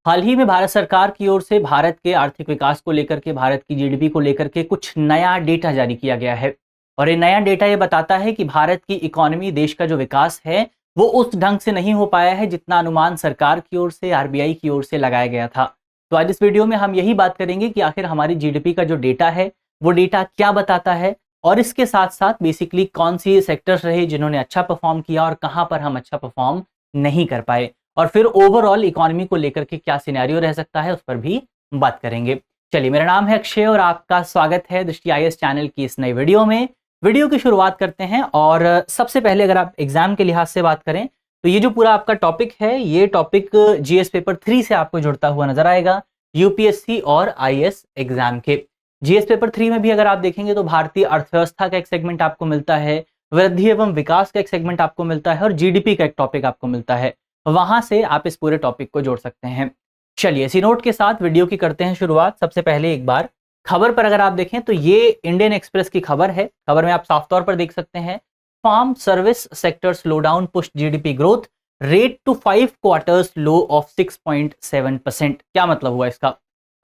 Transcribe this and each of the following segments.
हाल ही में भारत सरकार की ओर से भारत के आर्थिक विकास को लेकर के, भारत की जीडीपी को लेकर के कुछ नया डेटा जारी किया गया है। और ये नया डेटा ये बताता है कि भारत की इकोनॉमी, देश का जो विकास है, वो उस ढंग से नहीं हो पाया है जितना अनुमान सरकार की ओर से, आरबीआई की ओर से लगाया गया था। तो आज इस वीडियो में हम यही बात करेंगे कि आखिर हमारी जीडीपी का जो डेटा है, वो डेटा क्या बताता है, और इसके साथ साथ बेसिकली कौन सी सेक्टर्स रहे जिन्होंने अच्छा परफॉर्म किया और कहाँ पर हम अच्छा परफॉर्म नहीं कर पाए, और फिर ओवरऑल इकोनॉमी को लेकर के क्या सिनेरियो रह सकता है, उस पर भी बात करेंगे। चलिए, मेरा नाम है अक्षय और आपका स्वागत है दृष्टि आईएएस चैनल की इस नई वीडियो में। वीडियो की शुरुआत करते हैं। और सबसे पहले अगर आप एग्जाम के लिहाज से बात करें तो ये जो पूरा आपका टॉपिक है, ये टॉपिक जीएस पेपर 3 से आपको जुड़ता हुआ नजर आएगा, यूपीएससी और आईएएस एग्जाम के। जीएस पेपर 3 में भी अगर आप देखेंगे तो भारतीय अर्थव्यवस्था का एक सेगमेंट आपको मिलता है, वृद्धि एवं विकास का एक सेगमेंट आपको मिलता है, और जीडीपी का एक टॉपिक आपको मिलता है। वहां से आप इस पूरे टॉपिक को जोड़ सकते हैं। चलिए, इसी नोट के साथ वीडियो की करते हैं शुरुआत। सबसे पहले एक बार खबर पर अगर आप देखें तो ये इंडियन एक्सप्रेस की खबर है। खबर में आप साफ तौर पर देख सकते हैं, farm service sector slow down push GDP growth rate to 5 quarters low of 6.7%। क्या मतलब हुआ इसका?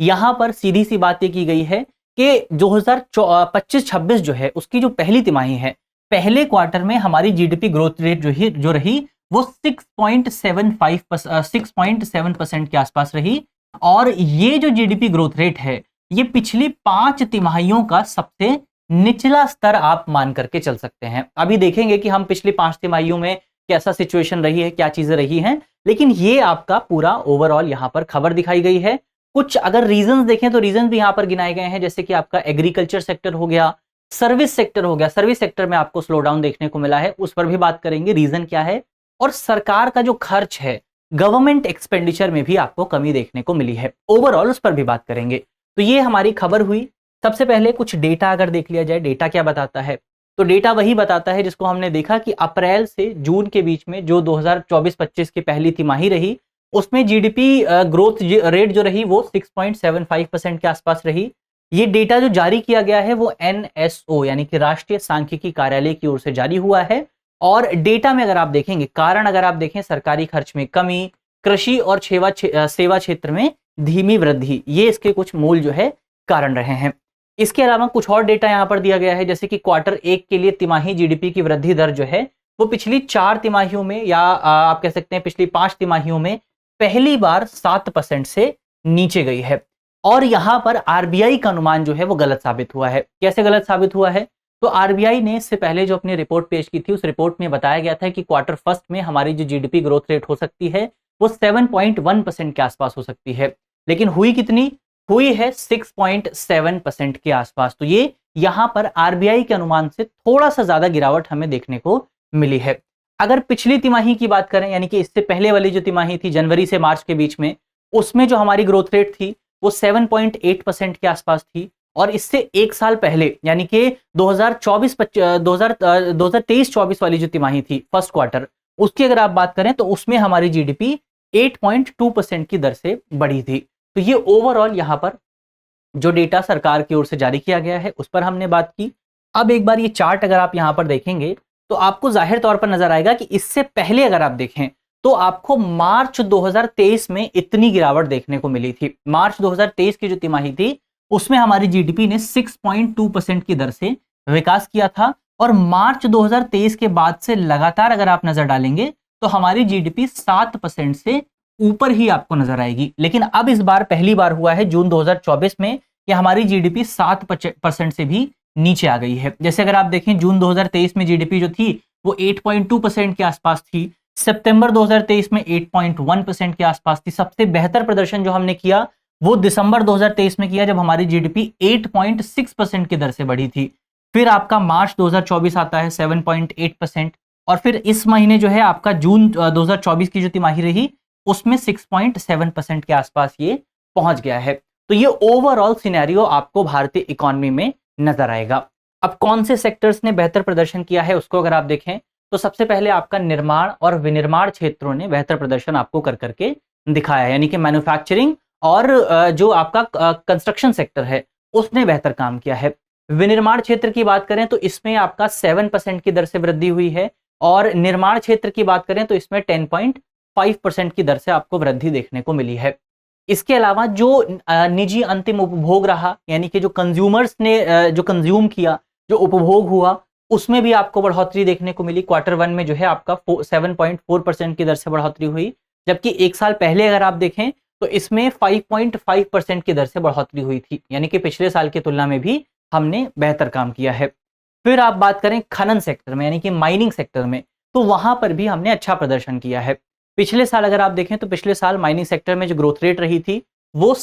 यहां पर सीधी सी बात ये की गई है कि 2025-26 जो है, उसकी जो पहली तिमाही है, पहले क्वार्टर में हमारी जीडीपी ग्रोथ रेट जो रही वो 6.7% के आसपास रही। और ये जो जीडीपी ग्रोथ रेट है, ये पिछली 5 तिमाहियों का सबसे निचला स्तर आप मान करके चल सकते हैं। अभी देखेंगे कि हम पिछली 5 तिमाहियों में कैसा सिचुएशन रही है, क्या चीजें रही हैं, लेकिन ये आपका पूरा ओवरऑल यहां पर खबर दिखाई गई है। कुछ अगर रीजंस देखें तो रीजन भी यहां पर गिनाए गए हैं, जैसे कि आपका एग्रीकल्चर सेक्टर हो गया, सर्विस सेक्टर हो गया। सर्विस सेक्टर में आपको स्लो डाउन देखने को मिला है, उस पर भी बात करेंगे, रीजन क्या है। और सरकार का जो खर्च है, गवर्नमेंट एक्सपेंडिचर में भी आपको कमी देखने को मिली है, ओवरऑल उस पर भी बात करेंगे। तो ये हमारी खबर हुई। सबसे पहले कुछ डेटा अगर देख लिया जाए, डेटा क्या बताता है, तो डेटा वही बताता है जिसको हमने देखा कि अप्रैल से जून के बीच में जो 2024-25 की पहली तिमाही रही, उसमें जीडीपी ग्रोथ रेट जो रही वो 6.75% के आसपास रही। ये डेटा जो जारी किया गया है वो एनएसओ यानी कि राष्ट्रीय सांख्यिकी कार्यालय की ओर से जारी हुआ है। और डेटा में अगर आप देखेंगे, कारण अगर आप देखें, सरकारी खर्च में कमी, कृषि और सेवा क्षेत्र में धीमी वृद्धि, ये इसके कुछ मूल जो है कारण रहे हैं। इसके अलावा कुछ और डेटा यहां पर दिया गया है, जैसे कि क्वार्टर 1 के लिए तिमाही जीडीपी की वृद्धि दर जो है वो पिछली 4 तिमाहियों में, या आप कह सकते हैं पिछली 5 तिमाहियों में पहली बार 7% से नीचे गई है। और यहां पर आरबीआई का अनुमान जो है वो गलत साबित हुआ है। कैसे गलत साबित हुआ है? तो आरबीआई ने इससे पहले जो अपनी रिपोर्ट पेश की थी, उस रिपोर्ट में बताया गया था कि क्वार्टर फर्स्ट में हमारी जो जीडीपी ग्रोथ रेट हो सकती है वो 7.1% के आसपास हो सकती है, लेकिन हुई कितनी? हुई है 6.7% के आसपास। तो ये यहां पर आरबीआई के अनुमान से थोड़ा सा ज्यादा गिरावट हमें देखने को मिली है। अगर पिछली तिमाही की बात करें, यानी कि इससे पहले वाली जो तिमाही थी जनवरी से मार्च के बीच में, उसमें जो हमारी ग्रोथ रेट थी वो 7.8% के आसपास थी। और इससे एक साल पहले यानी कि 2023-24 वाली जो तिमाही थी, फर्स्ट क्वार्टर, उसकी अगर आप बात करें तो उसमें हमारी जीडीपी 8.2% की दर से बढ़ी थी। तो ये ओवरऑल यहां पर जो डेटा सरकार की ओर से जारी किया गया है उस पर हमने बात की। अब एक बार ये चार्ट अगर आप यहां पर देखेंगे तो आपको जाहिर तौर पर नजर आएगा कि इससे पहले अगर आप देखें तो आपको मार्च 2023 में इतनी गिरावट देखने को मिली थी। मार्च 2023 की जो तिमाही थी उसमें हमारी जीडीपी ने 6.2% की दर से विकास किया था। और मार्च 2023 के बाद से लगातार अगर आप नजर डालेंगे तो हमारी जीडीपी 7% से ऊपर ही आपको नजर आएगी। लेकिन अब इस बार पहली बार हुआ है जून 2024 में कि हमारी जीडीपी 7% से भी नीचे आ गई है। जैसे अगर आप देखें, जून 2023 में जीडीपी जो थी वो 8.2% के आसपास थी, सितंबर 2023 में 8.1% के आसपास थी। सबसे बेहतर प्रदर्शन जो हमने किया वो दिसंबर 2023 में किया, जब हमारी जीडीपी 8.6% की दर से बढ़ी थी। फिर आपका मार्च 2024 आता है 7.8%, और फिर इस महीने जो है आपका जून 2024 की जो तिमाही रही उसमें 6.7% के आसपास ये पहुंच गया है। तो ये ओवरऑल सिनेरियो आपको भारतीय इकोनॉमी में नजर आएगा। अब कौन से सेक्टर्स ने बेहतर प्रदर्शन किया है उसको अगर आप देखें तो सबसे पहले आपका निर्माण और विनिर्माण क्षेत्रों ने बेहतर प्रदर्शन आपको कर करके दिखाया, यानी कि मैन्युफैक्चरिंग और जो आपका कंस्ट्रक्शन सेक्टर है उसने बेहतर काम किया है। विनिर्माण क्षेत्र की बात करें तो इसमें आपका 7% की दर से वृद्धि हुई है, और निर्माण क्षेत्र की बात करें तो इसमें 10.5% की दर से आपको वृद्धि देखने को मिली है। इसके अलावा जो निजी अंतिम उपभोग रहा, यानी कि जो कंज्यूमर्स ने जो कंज्यूम किया, जो उपभोग हुआ, उसमें भी आपको बढ़ोतरी देखने को मिली। क्वार्टर वन में जो है आपका 7.4% की दर से बढ़ोतरी हुई, जबकि एक साल पहले अगर आप देखें तो इसमें 5.5% की दर से बढ़ोतरी हुई थी, यानी कि पिछले साल की तुलना में भी हमने बेहतर काम किया है। फिर आप बात करें खनन सेक्टर में, यानी कि माइनिंग सेक्टर में, तो वहां पर भी हमने अच्छा प्रदर्शन किया है। पिछले साल अगर आप देखें तो पिछले साल माइनिंग सेक्टर में जो ग्रोथ रेट रही थी वो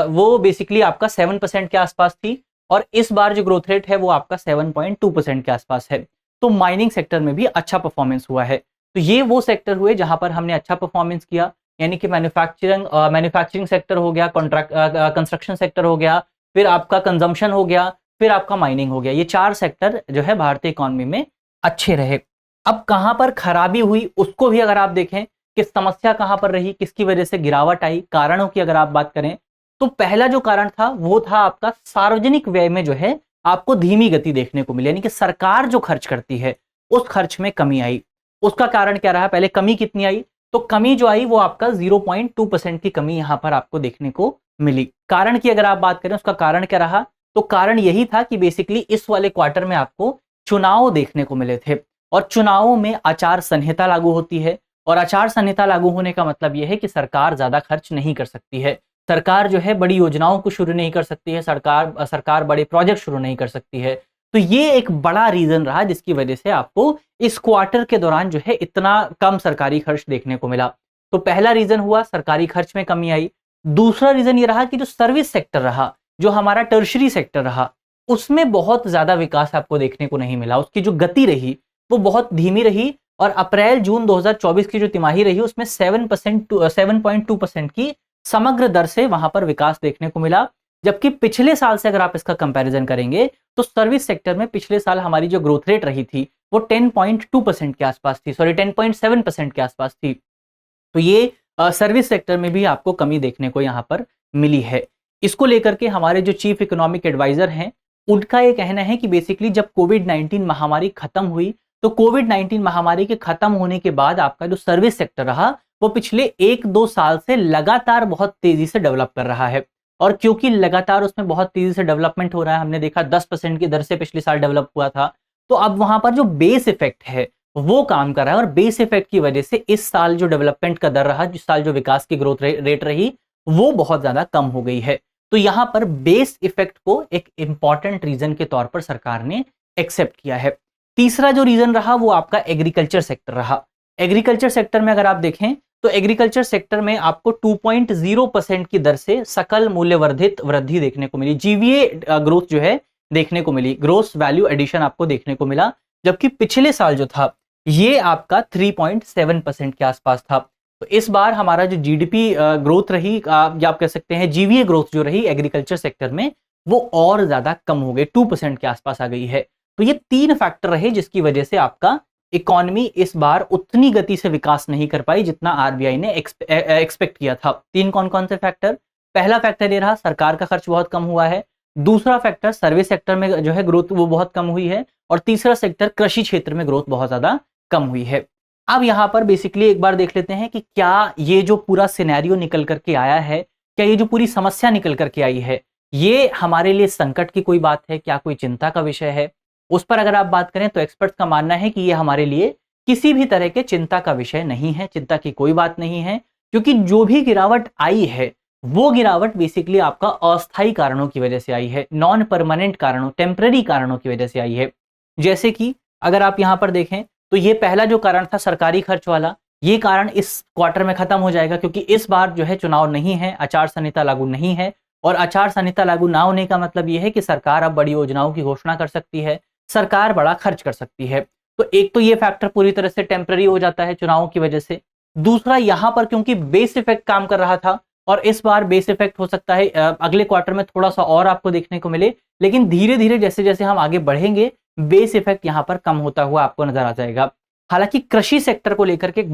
वो बेसिकली आपका 7% के आसपास थी, और इस बार जो ग्रोथ रेट है वो आपका 7.2% के आसपास है। तो माइनिंग सेक्टर में भी अच्छा परफॉर्मेंस हुआ है। तो ये वो सेक्टर हुए जहां पर हमने अच्छा परफॉर्मेंस किया, यानी कि मैन्युफैक्चरिंग सेक्टर हो गया, कंस्ट्रक्शन सेक्टर हो गया, फिर आपका कंजम्पशन हो गया, फिर आपका माइनिंग हो गया। ये 4 सेक्टर जो है भारतीय इकोनॉमी में अच्छे रहे। अब कहां पर खराबी हुई उसको भी अगर आप देखें कि समस्या कहां पर रही, किसकी वजह से गिरावट आई, कारणों की अगर आप बात करें तो पहला जो कारण था वो था आपका सार्वजनिक व्यय में जो है आपको धीमी गति देखने को मिली, यानी कि सरकार जो खर्च करती है उस खर्च में कमी आई। उसका कारण क्या रहा, पहले कमी कितनी आई, तो कमी जो आई वो आपका 0.2% की कमी यहां पर आपको देखने को मिली। कारण की अगर आप बात करें उसका कारण क्या रहा, तो कारण यही था कि बेसिकली इस वाले क्वार्टर में आपको चुनाव देखने को मिले थे, और चुनावों में आचार संहिता लागू होती है, और आचार संहिता लागू होने का मतलब यह है कि सरकार ज्यादा खर्च नहीं कर सकती है, सरकार जो है बड़ी योजनाओं को शुरू नहीं कर सकती है, सरकार बड़े प्रोजेक्ट शुरू नहीं कर सकती है। तो ये एक बड़ा रीजन रहा जिसकी वजह से आपको इस क्वार्टर के दौरान जो है इतना कम सरकारी खर्च देखने को मिला। तो पहला रीजन हुआ सरकारी खर्च में कमी आई। दूसरा रीजन ये रहा कि जो सर्विस सेक्टर रहा, जो हमारा टर्शरी सेक्टर रहा, उसमें बहुत ज्यादा विकास आपको देखने को नहीं मिला। उसकी जो गति रही वो बहुत धीमी रही, और अप्रैल जून 2024 की जो तिमाही रही उसमें 7.2% की समग्र दर से वहां पर विकास देखने को मिला। जबकि पिछले साल से अगर आप इसका कंपैरिजन करेंगे तो सर्विस सेक्टर में पिछले साल हमारी जो ग्रोथ रेट रही थी वो 10.2% के आसपास थी, सॉरी 10.7% के आसपास थी। तो ये सर्विस सेक्टर में भी आपको कमी देखने को यहां पर मिली है। इसको लेकर के हमारे जो चीफ इकोनॉमिक एडवाइजर हैं उनका ये कहना है कि बेसिकली जब कोविड-19 महामारी खत्म हुई तो कोविड-19 महामारी के खत्म होने के बाद आपका जो सर्विस सेक्टर रहा वो पिछले 1-2 साल से लगातार बहुत तेजी से डेवलप कर रहा है। और क्योंकि लगातार उसमें बहुत तेजी से डेवलपमेंट हो रहा है, हमने देखा 10% की दर से पिछले साल डेवलप हुआ था, तो अब वहां पर जो बेस इफेक्ट है वो काम कर रहा है, और बेस इफेक्ट की वजह से इस साल जो डेवलपमेंट का दर रहा, जिस साल जो विकास की ग्रोथ रेट रही वो बहुत ज्यादा कम हो गई है। तो यहां पर बेस इफेक्ट को एक इंपॉर्टेंट रीजन के तौर पर सरकार ने एक्सेप्ट किया है। तीसरा जो रीजन रहा वो आपका एग्रीकल्चर सेक्टर रहा। एग्रीकल्चर सेक्टर में अगर आप देखें तो एग्रीकल्चर सेक्टर में आपको 2.0% की दर से सकल मूल्य वर्धित वृद्धि देखने को मिली, जीवीए ग्रोथ जो है देखने को मिली, ग्रोस वैल्यू एडिशन आपको देखने को मिला। जबकि पिछले साल जो था ये आपका 3.7% के आसपास था। तो इस बार हमारा जो जीडीपी ग्रोथ रही, या आप कह सकते हैं जीवीए ग्रोथ जो रही एग्रीकल्चर सेक्टर में, वो और ज्यादा कम हो गई, 2% के आसपास आ गई है। तो ये 3 फैक्टर रहे जिसकी वजह से आपका इकोनॉमी इस बार उतनी गति से विकास नहीं कर पाई जितना आरबीआई ने एक्सपेक्ट किया था। 3 कौन कौन से फैक्टर, पहला फैक्टर ये रहा सरकार का खर्च बहुत कम हुआ है, दूसरा फैक्टर सर्विस सेक्टर में जो है ग्रोथ वो बहुत कम हुई है, और तीसरा सेक्टर कृषि क्षेत्र में ग्रोथ बहुत ज्यादा कम हुई है। अब यहाँ पर बेसिकली एक बार देख लेते हैं कि क्या ये जो पूरा सिनेरियो निकल करके आया है, क्या ये जो पूरी समस्या निकल करके आई है, ये हमारे लिए संकट की कोई बात है, क्या कोई चिंता का विषय है? उस पर अगर आप बात करें तो एक्सपर्ट्स का मानना है कि ये हमारे लिए किसी भी तरह के चिंता का विषय नहीं है, चिंता की कोई बात नहीं है, क्योंकि जो भी गिरावट आई है वो गिरावट बेसिकली आपका अस्थायी कारणों की वजह से आई है, नॉन परमानेंट कारणों, टेम्पररी कारणों की वजह से आई है। जैसे कि अगर आप यहाँ पर देखें तो ये पहला जो कारण था सरकारी खर्च वाला, ये कारण इस क्वार्टर में खत्म हो जाएगा, क्योंकि इस बार जो है चुनाव नहीं है, आचार संहिता लागू नहीं है, और आचार संहिता लागू ना होने का मतलब ये है कि सरकार अब बड़ी योजनाओं की घोषणा कर सकती है, सरकार बड़ा खर्च कर सकती है। तो एक तो ये फैक्टर पूरी तरह से टेम्पररी हो जाता है चुनावों की वजह से। दूसरा, यहां पर क्योंकि बेस इफेक्ट काम कर रहा था, और इस बार बेस इफेक्ट हो सकता है अगले क्वार्टर में थोड़ा सा और आपको देखने को मिले, लेकिन धीरे धीरे जैसे जैसे हम आगे बढ़ेंगे बेस इफेक्ट यहां पर कम होता हुआ आपको नजर आ जाएगा। हालांकि कृषि सेक्टर को लेकर के एक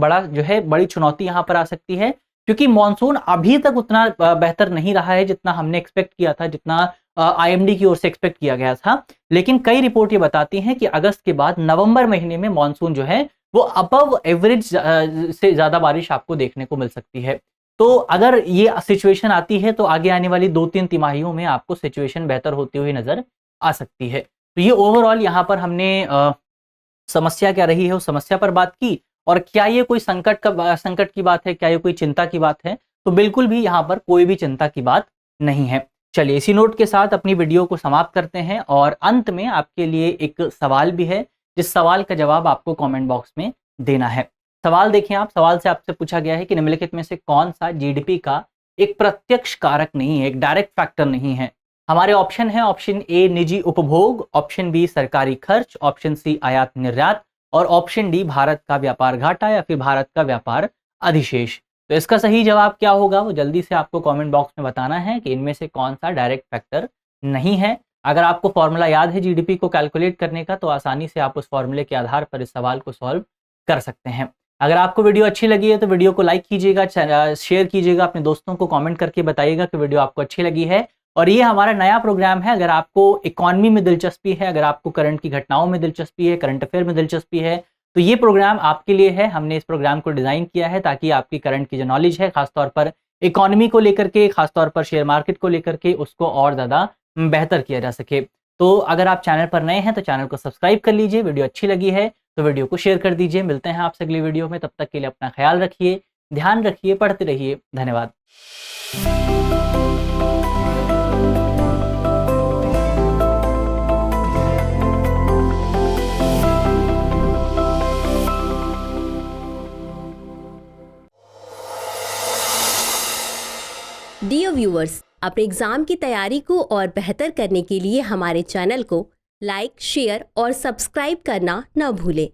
बड़ी चुनौती यहां पर आ सकती है, क्योंकि मॉनसून अभी तक उतना बेहतर नहीं रहा है जितना हमने एक्सपेक्ट किया था, जितना आईएमडी की ओर से एक्सपेक्ट किया गया था। लेकिन कई रिपोर्ट ये बताती हैं कि अगस्त के बाद नवंबर महीने में मॉनसून जो है वो अबव एवरेज से ज्यादा बारिश आपको देखने को मिल सकती है। तो अगर ये सिचुएशन आती है तो आगे आने वाली 2-3 तिमाहियों में आपको सिचुएशन बेहतर होती हुई नजर आ सकती है। तो ये ओवरऑल यहाँ पर हमने समस्या क्या रही है उस समस्या पर बात की, और क्या ये कोई संकट की बात है, क्या ये कोई चिंता की बात है? तो बिल्कुल भी यहाँ पर कोई भी चिंता की बात नहीं है। चलिए इसी नोट के साथ अपनी वीडियो को समाप्त करते हैं, और अंत में आपके लिए एक सवाल भी है, जिस सवाल का जवाब आपको कमेंट बॉक्स में देना है। सवाल देखें आप, सवाल से आपसे पूछा गया है कि निम्नलिखित में से कौन सा जीडीपी का एक प्रत्यक्ष कारक नहीं है, एक डायरेक्ट फैक्टर नहीं है? हमारे ऑप्शन है, ऑप्शन ए निजी उपभोग, ऑप्शन बी सरकारी खर्च, ऑप्शन सी आयात निर्यात, और ऑप्शन डी भारत का व्यापार घाटा या फिर भारत का व्यापार अधिशेष। तो इसका सही जवाब क्या होगा वो जल्दी से आपको कमेंट बॉक्स में बताना है कि इनमें से कौन सा डायरेक्ट फैक्टर नहीं है। अगर आपको फॉर्मूला याद है जीडीपी को कैलकुलेट करने का, तो आसानी से आप उस फॉर्मूले के आधार पर इस सवाल को सॉल्व कर सकते हैं। अगर आपको वीडियो अच्छी लगी है तो वीडियो को लाइक कीजिएगा, शेयर कीजिएगा, अपने दोस्तों को कमेंट करके बताइएगा कि वीडियो आपको अच्छी लगी है। और ये हमारा नया प्रोग्राम है, अगर आपको इकोनॉमी में दिलचस्पी है, अगर आपको करंट की घटनाओं में दिलचस्पी है, करंट अफेयर में दिलचस्पी है, तो ये प्रोग्राम आपके लिए है। हमने इस प्रोग्राम को डिजाइन किया है ताकि आपकी करंट की जो नॉलेज है, खासतौर पर इकोनॉमी को लेकर के, खासतौर पर शेयर मार्केट को लेकर के, उसको और ज़्यादा बेहतर किया जा सके। तो अगर आप चैनल पर नए हैं तो चैनल को सब्सक्राइब कर लीजिए, वीडियो अच्छी लगी है तो वीडियो को शेयर कर दीजिए। मिलते हैं आपसे अगली वीडियो में, तब तक के लिए अपना ख्याल रखिए, ध्यान रखिए, पढ़ते रहिए। धन्यवाद। डियर व्यूअर्स, अपने एग्जाम की तैयारी को और बेहतर करने के लिए हमारे चैनल को लाइक, शेयर और सब्सक्राइब करना न भूलें।